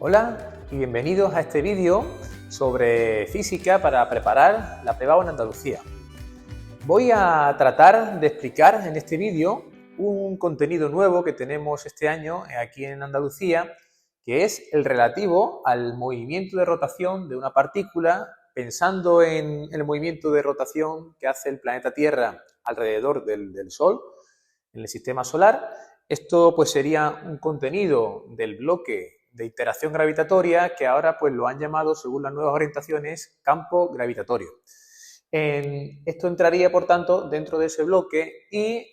Hola y bienvenidos a este vídeo sobre física para preparar la PBAU en Andalucía. Voy a tratar de explicar en este vídeo un contenido nuevo que tenemos este año aquí en Andalucía, que es el relativo al movimiento de rotación de una partícula, pensando en el movimiento de rotación que hace el planeta Tierra alrededor del Sol, en el sistema solar. Esto pues sería un contenido del bloque de interacción gravitatoria que ahora pues lo han llamado, según las nuevas orientaciones, campo gravitatorio. Esto entraría, por tanto, dentro de ese bloque y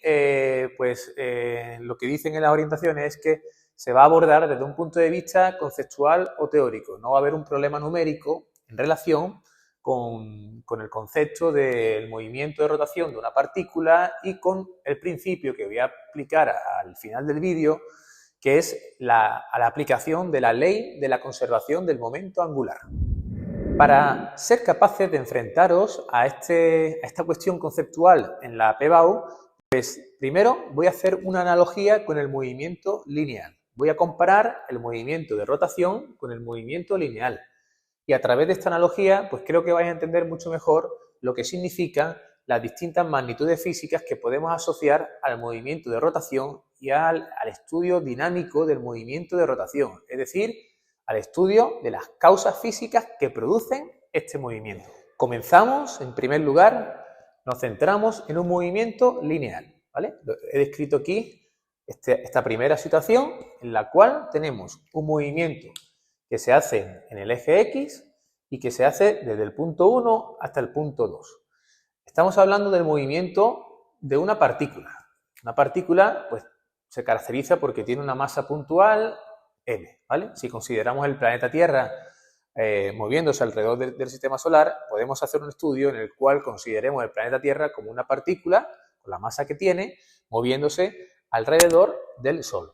lo que dicen en las orientaciones es que se va a abordar desde un punto de vista conceptual o teórico. No va a haber un problema numérico en relación con el concepto del movimiento de rotación de una partícula y con el principio que voy a aplicar al final del vídeo, que es la aplicación de la ley de la conservación del momento angular. Para ser capaces de enfrentaros a esta cuestión conceptual en la PBAU, pues primero voy a hacer una analogía con el movimiento lineal. Voy a comparar el movimiento de rotación con el movimiento lineal. Y a través de esta analogía, pues creo que vais a entender mucho mejor lo que significan las distintas magnitudes físicas que podemos asociar al movimiento de rotación y al estudio dinámico del movimiento de rotación, es decir, al estudio de las causas físicas que producen este movimiento. Comenzamos, en primer lugar, nos centramos en un movimiento lineal, ¿vale? He descrito aquí esta primera situación en la cual tenemos un movimiento que se hace en el eje X y que se hace desde el punto 1 hasta el punto 2. Estamos hablando del movimiento de una partícula. Una partícula pues, se caracteriza porque tiene una masa puntual m, ¿vale? Si consideramos el planeta Tierra moviéndose alrededor del sistema solar, podemos hacer un estudio en el cual consideremos el planeta Tierra como una partícula, con la masa que tiene, moviéndose alrededor del Sol.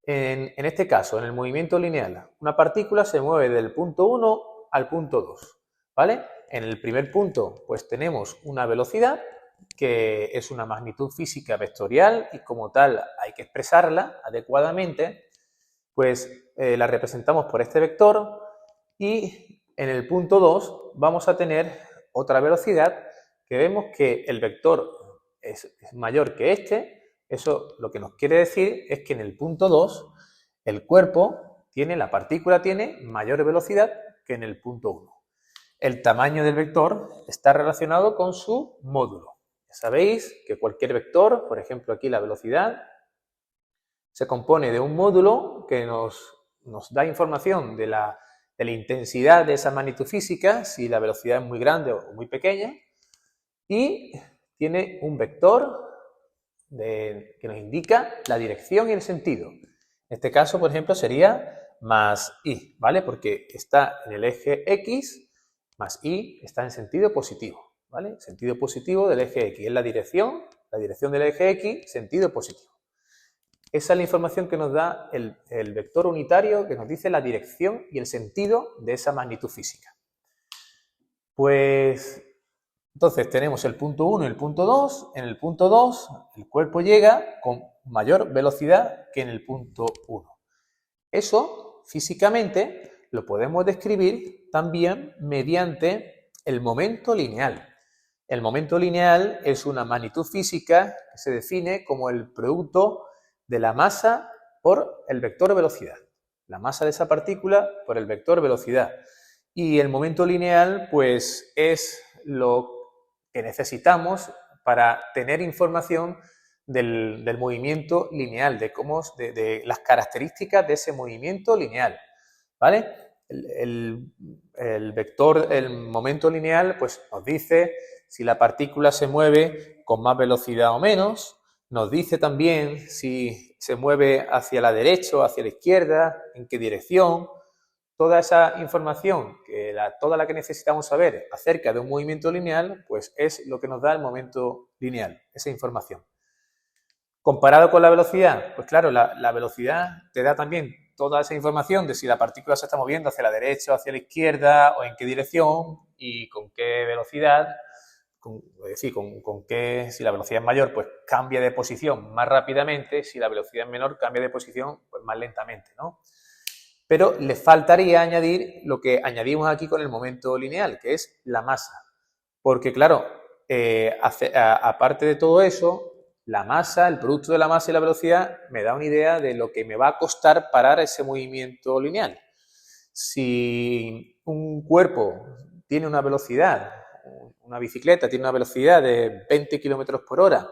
En este caso, en el movimiento lineal, una partícula se mueve del punto 1 al punto 2, ¿vale? En el primer punto, pues tenemos una velocidad, que es una magnitud física vectorial y como tal hay que expresarla adecuadamente, pues la representamos por este vector y en el punto 2 vamos a tener otra velocidad que vemos que el vector es mayor que este. Eso lo que nos quiere decir es que en el punto 2 el cuerpo la partícula tiene mayor velocidad que en el punto 1. El tamaño del vector está relacionado con su módulo. Ya sabéis que cualquier vector, por ejemplo aquí la velocidad, se compone de un módulo que nos da información de la intensidad de esa magnitud física, si la velocidad es muy grande o muy pequeña, y tiene un vector que nos indica la dirección y el sentido. En este caso, por ejemplo, sería más i, ¿vale? Porque está en el eje X, más i está en sentido positivo, ¿vale? Sentido positivo del eje X es la dirección del eje X, sentido positivo. Esa es la información que nos da el vector unitario que nos dice la dirección y el sentido de esa magnitud física. Pues entonces tenemos el punto 1 y el punto 2. En el punto 2 el cuerpo llega con mayor velocidad que en el punto 1. Eso físicamente lo podemos describir también mediante el momento lineal. El momento lineal es una magnitud física que se define como el producto de la masa por el vector velocidad. La masa de esa partícula por el vector velocidad. Y el momento lineal pues es lo que necesitamos para tener información del movimiento lineal, de las características de ese movimiento lineal, ¿vale? El momento lineal pues nos dice si la partícula se mueve con más velocidad o menos, nos dice también si se mueve hacia la derecha o hacia la izquierda, en qué dirección. Toda esa información, toda la que necesitamos saber acerca de un movimiento lineal, pues es lo que nos da el momento lineal, esa información. Comparado con la velocidad, pues claro, la velocidad te da también toda esa información de si la partícula se está moviendo hacia la derecha o hacia la izquierda o en qué dirección y con qué velocidad. Es decir, si la velocidad es mayor, pues cambia de posición más rápidamente, si la velocidad es menor, cambia de posición pues más lentamente, ¿no? pero le faltaría añadir lo que añadimos aquí con el momento lineal, que es la masa. Porque claro, aparte de todo eso, la masa, el producto de la masa y la velocidad me da una idea de lo que me va a costar parar ese movimiento lineal. Si un cuerpo tiene una velocidad, una bicicleta tiene una velocidad de 20 km por hora,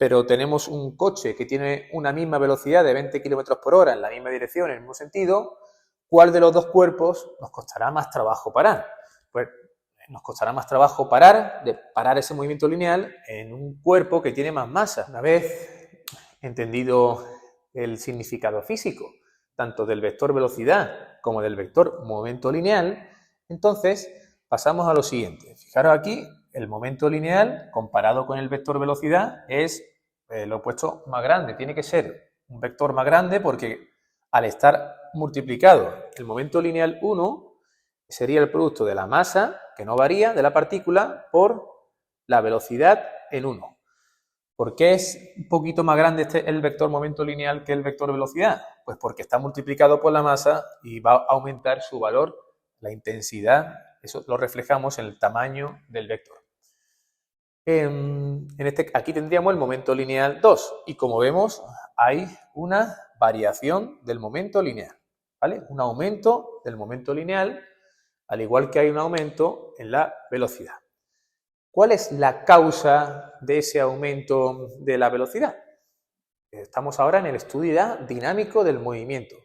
pero tenemos un coche que tiene una misma velocidad de 20 km por hora en la misma dirección, en el mismo sentido, ¿cuál de los dos cuerpos nos costará más trabajo parar? Pues nos costará más trabajo parar ese movimiento lineal en un cuerpo que tiene más masa. Una vez entendido el significado físico, tanto del vector velocidad como del vector momento lineal, entonces pasamos a lo siguiente. Fijaros aquí, el momento lineal comparado con el vector velocidad es lo opuesto más grande. Tiene que ser un vector más grande porque al estar multiplicado el momento lineal 1 sería el producto de la masa, que no varía, de la partícula por la velocidad en 1. ¿Por qué es un poquito más grande el vector momento lineal que el vector velocidad? Pues porque está multiplicado por la masa y va a aumentar su valor, la intensidad. Eso lo reflejamos en el tamaño del vector. Aquí tendríamos el momento lineal 2 y como vemos hay una variación del momento lineal, ¿vale? Un aumento del momento lineal, al igual que hay un aumento en la velocidad. ¿Cuál es la causa de ese aumento de la velocidad? Estamos ahora en el estudio dinámico del movimiento.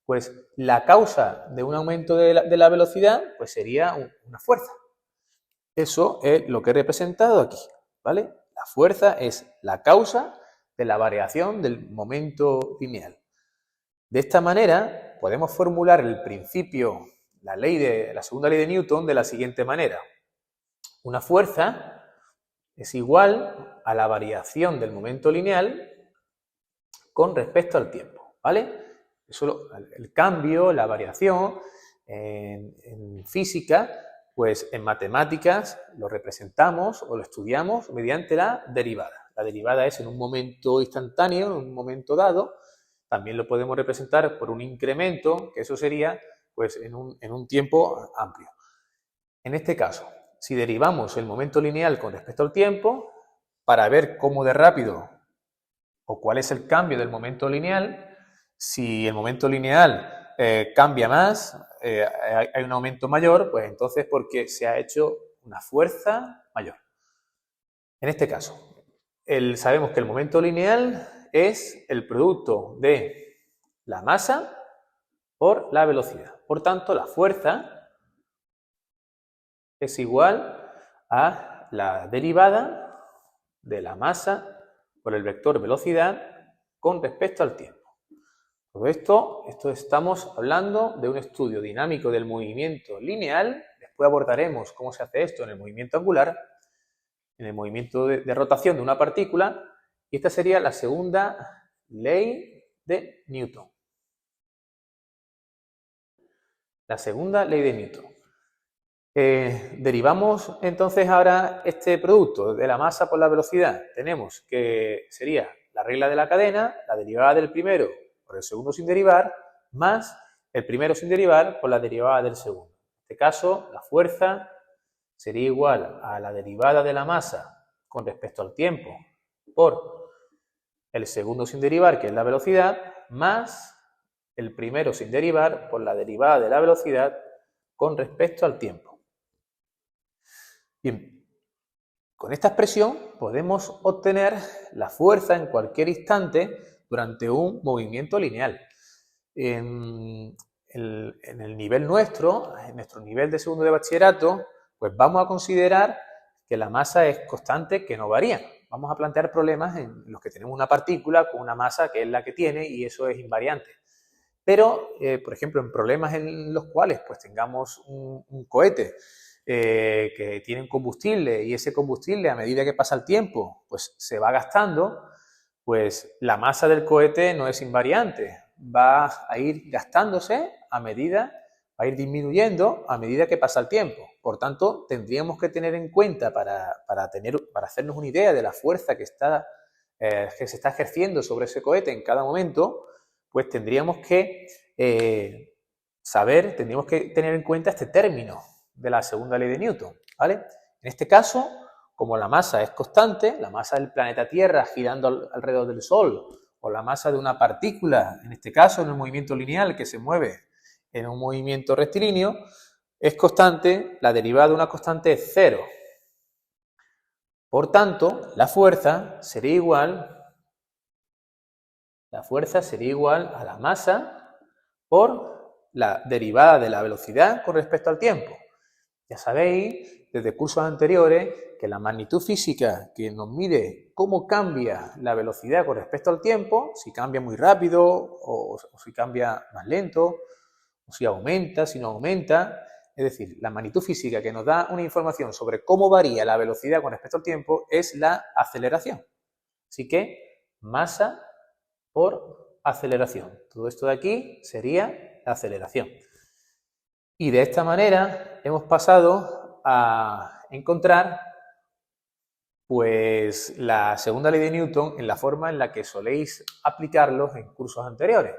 Pues la causa de un aumento de la velocidad pues sería una fuerza. Eso es lo que he representado aquí, ¿vale? La fuerza es la causa de la variación del momento lineal. De esta manera podemos formular el principio, la segunda ley de Newton de la siguiente manera. Una fuerza es igual a la variación del momento lineal con respecto al tiempo, ¿vale? Eso, el cambio, la variación en física, pues en matemáticas lo representamos o lo estudiamos mediante la derivada. La derivada es en un momento instantáneo, en un momento dado. También lo podemos representar por un incremento, que eso sería pues en un tiempo amplio. En este caso, si derivamos el momento lineal con respecto al tiempo, para ver cómo de rápido o cuál es el cambio del momento lineal, si el momento lineal cambia más, hay un aumento mayor, pues entonces porque se ha hecho una fuerza mayor. En este caso, sabemos que el momento lineal es el producto de la masa por la velocidad. Por tanto, la fuerza es igual a la derivada de la masa por el vector velocidad con respecto al tiempo. Todo esto estamos hablando de un estudio dinámico del movimiento lineal. Después abordaremos cómo se hace esto en el movimiento angular, en el movimiento de rotación de una partícula, y esta sería la segunda ley de Newton. La segunda ley de Newton. Derivamos entonces ahora este producto de la masa por la velocidad. Tenemos que sería la regla de la cadena, la derivada del primero por el segundo sin derivar, más el primero sin derivar por la derivada del segundo. En este caso, la fuerza sería igual a la derivada de la masa con respecto al tiempo por el segundo sin derivar, que es la velocidad, más el primero sin derivar por la derivada de la velocidad con respecto al tiempo. Bien, con esta expresión podemos obtener la fuerza en cualquier instante durante un movimiento lineal. En el nivel en nuestro nivel de segundo de bachillerato, pues vamos a considerar que la masa es constante, que no varía. Vamos a plantear problemas en los que tenemos una partícula con una masa que es la que tiene y eso es invariante. Pero, por ejemplo, en problemas en los cuales pues tengamos un cohete que tiene un combustible y ese combustible a medida que pasa el tiempo pues se va gastando, pues la masa del cohete no es invariante, va a ir gastándose va a ir disminuyendo a medida que pasa el tiempo. Por tanto, tendríamos que tener en cuenta para hacernos una idea de la fuerza que se está ejerciendo sobre ese cohete en cada momento, pues tendríamos que tendríamos que tener en cuenta este término de la segunda ley de Newton, ¿vale? En este caso, como la masa es constante, la masa del planeta Tierra girando alrededor del Sol, o la masa de una partícula, en este caso en un movimiento lineal que se mueve en un movimiento rectilíneo, es constante, la derivada de una constante es 0. Por tanto, la fuerza sería igual a la masa por la derivada de la velocidad con respecto al tiempo. Ya sabéis, desde cursos anteriores, que la magnitud física que nos mide cómo cambia la velocidad con respecto al tiempo, si cambia muy rápido o si cambia más lento, o si aumenta, si no aumenta, es decir, la magnitud física que nos da una información sobre cómo varía la velocidad con respecto al tiempo es la aceleración. Así que masa por aceleración. Todo esto de aquí sería la aceleración. Y de esta manera hemos pasado a encontrar pues la segunda ley de Newton en la forma en la que soléis aplicarlos en cursos anteriores,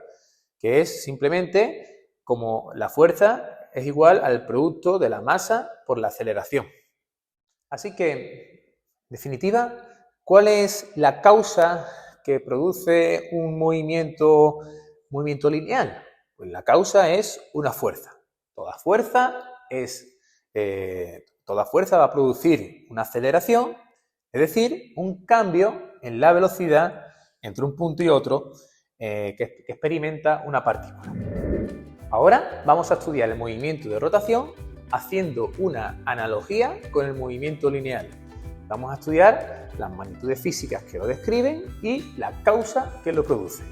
que es simplemente como la fuerza es igual al producto de la masa por la aceleración. Así que, en definitiva, ¿cuál es la causa que produce un movimiento lineal? Pues la causa es una fuerza. Toda fuerza va a producir una aceleración, es decir, un cambio en la velocidad entre un punto y otro que experimenta una partícula. Ahora vamos a estudiar el movimiento de rotación haciendo una analogía con el movimiento lineal. Vamos a estudiar las magnitudes físicas que lo describen y la causa que lo produce.